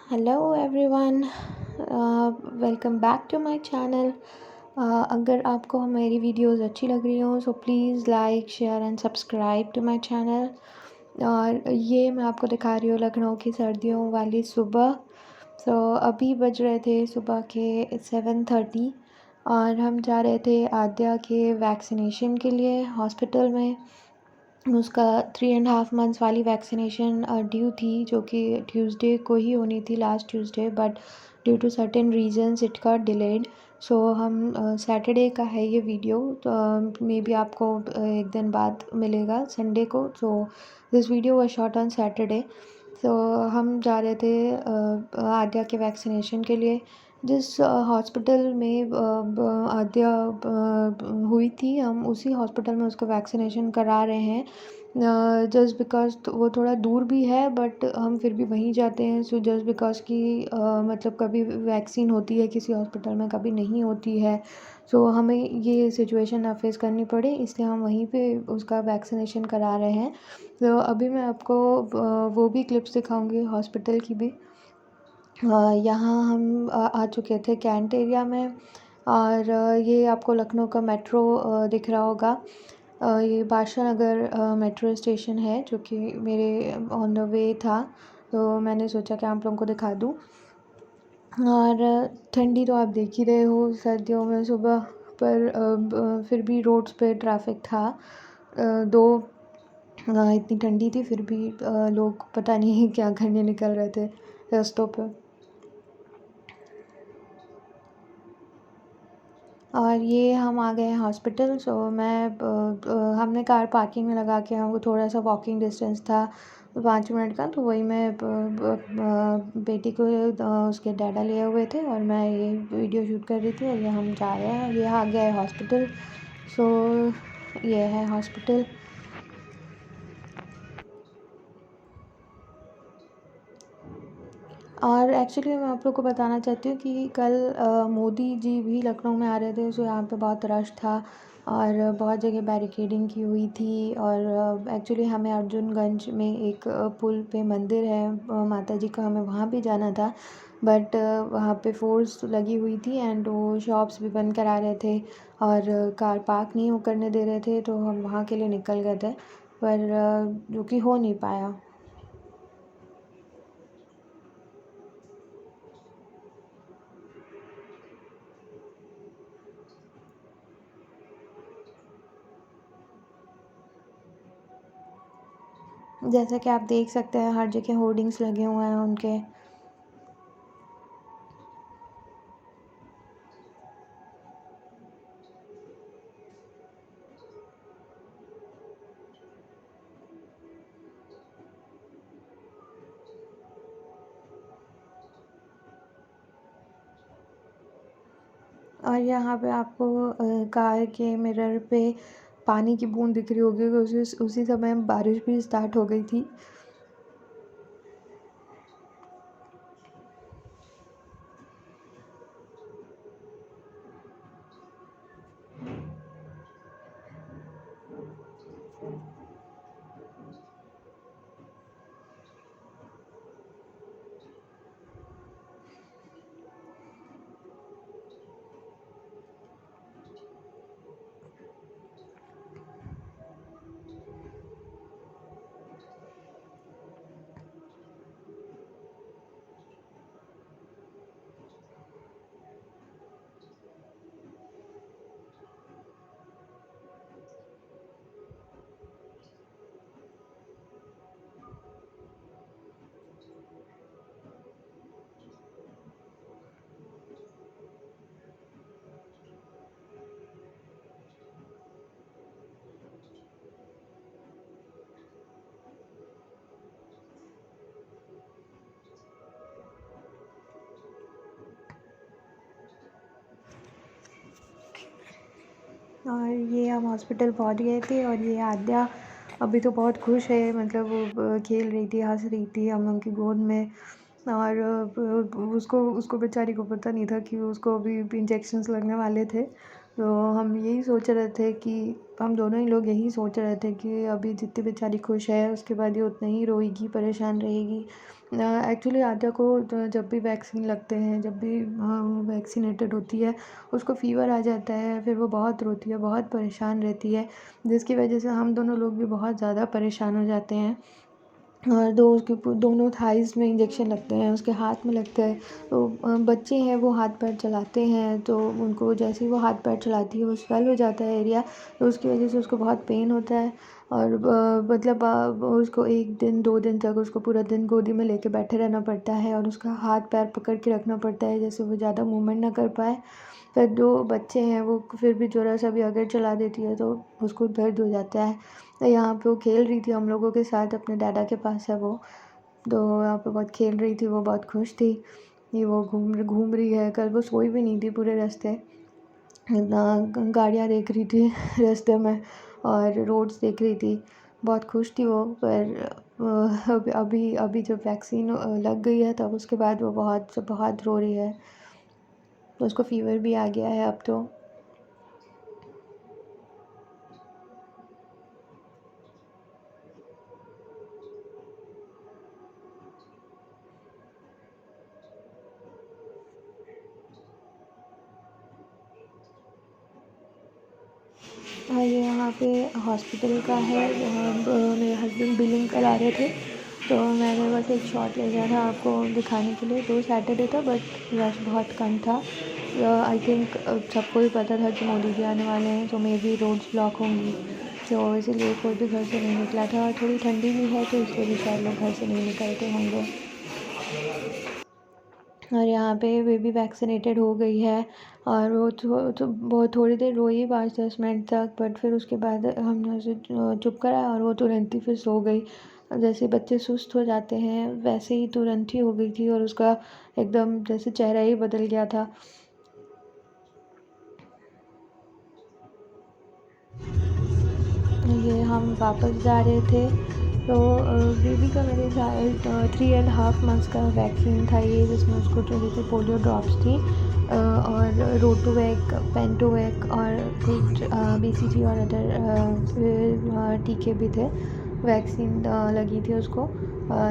Hello everyone. Welcome back to my channel. अगर आपको मेरी वीडियोस अच्छी लग रही हो so please like share and subscribe to my channel. और ये मैं आपको दिखा रही हूँ लखनऊ की सर्दियों वाली सुबह। अभी बज रहे थे सुबह के 7:30 और हम जा रहे थे आद्या के वैक्सीनेशन के लिए हॉस्पिटल में। उसका 3.5 मंथ्स वाली वैक्सीनेशन ड्यू थी, जो कि ट्यूसडे को ही होनी थी, last Tuesday, but due to certain reasons it got delayed. हम सैटरडे का है ये वीडियो, तो मे बी आपको एक दिन बाद मिलेगा संडे को। This video was shot on Saturday. हम जा रहे थे आद्या के वैक्सीनेशन के लिए, जिस हॉस्पिटल में आद्या हुई थी, हम उसी हॉस्पिटल में उसका वैक्सीनेशन करा रहे हैं। जस्ट बिकॉज वो थोड़ा दूर भी है, बट हम फिर भी वहीं जाते हैं। जस्ट बिकॉज कि मतलब कभी वैक्सीन होती है किसी हॉस्पिटल में, कभी नहीं होती है। हमें ये सिचुएशन ना फेस करनी पड़े, इसलिए हम वहीं पे उसका वैक्सीनेशन करा रहे हैं। अभी मैं आपको वो भी क्लिप्स दिखाऊंगी हॉस्पिटल की भी। यहाँ हम आ चुके थे कैंट एरिया में। और ये आपको लखनऊ का मेट्रो दिख रहा होगा। ये बादशाह नगर मेट्रो स्टेशन है, जो कि मेरे ऑन द वे था, तो मैंने सोचा कि आप लोगों को दिखा दूँ। और ठंडी तो आप देख ही रहे हो सर्दियों में सुबह, पर फिर भी रोड्स पे ट्रैफिक था। दो इतनी ठंडी थी फिर भी लोग पता नहीं क्या करने निकल रहे थे रास्तों पे। और ये हम आ गए हैं हॉस्पिटल। हमने कार पार्किंग में लगा के, हमको थोड़ा सा वॉकिंग डिस्टेंस था 5 मिनट का, तो वही मैं बेटी को उसके डैडा लिए हुए थे और मैं ये वीडियो शूट कर रही थी। और ये हम जा रहे हैं, ये आ गया है हॉस्पिटल। सो ये है हॉस्पिटल। और एक्चुअली मैं आप लोग को बताना चाहती हूँ कि कल मोदी जी भी लखनऊ में आ रहे थे, यहाँ पे बहुत रश था और बहुत जगह बैरिकेडिंग की हुई थी। और एक्चुअली हमें अर्जुनगंज में एक पुल पे मंदिर है माता जी का, हमें वहाँ भी जाना था, बट वहाँ पे फोर्स लगी हुई थी एंड वो शॉप्स भी बंद करा रहे थे और कार पार्क नहीं करने दे रहे थे, तो हम वहाँ के लिए निकल गए थे, पर जो कि हो नहीं पाया। जैसा कि आप देख सकते हैं हर जगह होर्डिंग्स लगे हुए हैं उनके। और यहाँ पे आपको कार के मिरर पे पानी की बूंद दिख रही होगी, उसी समय बारिश भी स्टार्ट हो गई थी। और ये हम हॉस्पिटल पहुँच गए थे और ये आद्या अभी तो बहुत खुश है, मतलब वो खेल रही थी, हंस रही थी हम लोग की गोद में। और उसको उसको बेचारी को पता नहीं था कि उसको अभी इंजेक्शन्स लगने वाले थे। तो हम यही सोच रहे थे कि हम दोनों ही लोग यही सोच रहे थे कि अभी जितनी बेचारी खुश है उसके बाद ये उतना ही रोएगी, परेशान रहेगी। एक्चुअली आद्या को जब भी वैक्सीन लगते हैं, जब भी वैक्सीनेटेड होती है, उसको फ़ीवर आ जाता है, फिर वो बहुत रोती है, बहुत परेशान रहती है, जिसकी वजह से हम दोनों लोग भी बहुत ज़्यादा परेशान हो जाते हैं। और उसके दोनों थाइज़ में इंजेक्शन लगते हैं, उसके हाथ में लगता है। तो बच्चे हैं वो हाथ पैर चलाते हैं, तो उनको जैसे ही वो हाथ पैर चलाती है वो स्वेल हो जाता है एरिया, तो उसकी वजह से उसको बहुत पेन होता है। और मतलब उसको 1 दिन 2 दिन तक उसको पूरा दिन गोदी में लेके बैठे रहना पड़ता है और उसका हाथ पैर पकड़ के रखना पड़ता है, जैसे वो ज़्यादा मूवमेंट ना कर पाए। फिर जो बच्चे हैं वो फिर भी ज़रा सा भी अगर चला देती है तो उसको दर्द हो जाता है। तो यहाँ पे वो खेल रही थी हम लोगों के साथ, अपने दादा के पास है वो, तो यहाँ पे बहुत खेल रही थी, वो बहुत खुश थी। ये वो घूम रही है, कल वो सोई भी नहीं थी पूरे रास्ते। गाड़ियाँ देख रही थी रास्ते में और रोड्स देख रही थी, बहुत खुश थी वो। पर अभी अभी जब वैक्सीन लग गई है तब उसके बाद वो बहुत बहुत रो रही है, तो उसको फ़ीवर भी आ गया है अब तो। ये यहाँ पे हॉस्पिटल का है, जहाँ मेरे हस्बैंड बिलिंग करा रहे थे, तो मैंने बस एक शॉट ले लिया था आपको दिखाने के लिए। तो सैटरडे था बट रश बहुत कम था। आई थिंक सबको ही पता था कि मोदी जी आने वाले हैं, तो मे बी रोड्स ब्लॉक होंगी, तो इसीलिए कोई भी घर से नहीं निकला था। और थोड़ी ठंडी भी है तो इसलिए भी शायद लोग घर से नहीं निकलते होंगे। और यहाँ पे बेबी वैक्सीनेटेड हो गई है और वो बहुत थोड़ी देर रोई, 5-10 मिनट तक, बट फिर उसके बाद हमने उसे चुप कराया और वो तुरंत ही फिर सो गई। जैसे बच्चे सुस्त हो जाते हैं वैसे ही तुरंत ही हो गई थी और उसका एकदम जैसे चेहरा ही बदल गया था। ये हम वापस जा रहे थे, तो बेबी का मेरे साथ 3.5 मंथ्स का वैक्सीन था ये, जिसमें उसको जैसे पोलियो ड्रॉप्स थी और रोटोवैक, पेंटोवैक और कुछ बीसीजी और अदर टीके भी थे, वैक्सीन लगी थी उसको।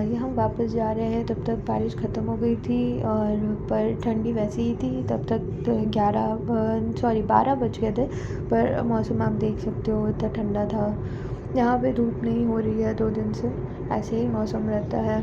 ये हम वापस जा रहे हैं तब तक बारिश ख़त्म हो गई थी, और पर ठंडी वैसे ही थी तब तक। 12 बज गए थे, पर मौसम आप देख सकते हो इतना ठंडा था। यहाँ पे धूप नहीं हो रही है 2 दिन से, ऐसे ही मौसम रहता है।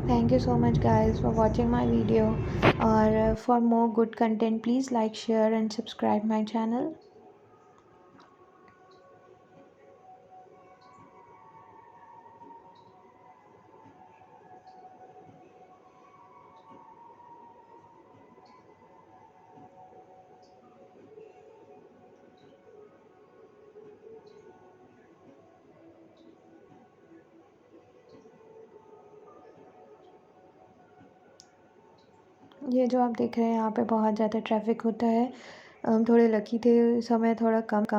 Thank you so much guys for watching my video, और for more good content please like, share and subscribe my channel. ये जो आप देख रहे हैं यहाँ पे बहुत ज़्यादा ट्रैफिक होता है। हम थोड़े लकी थे, समय थोड़ा कम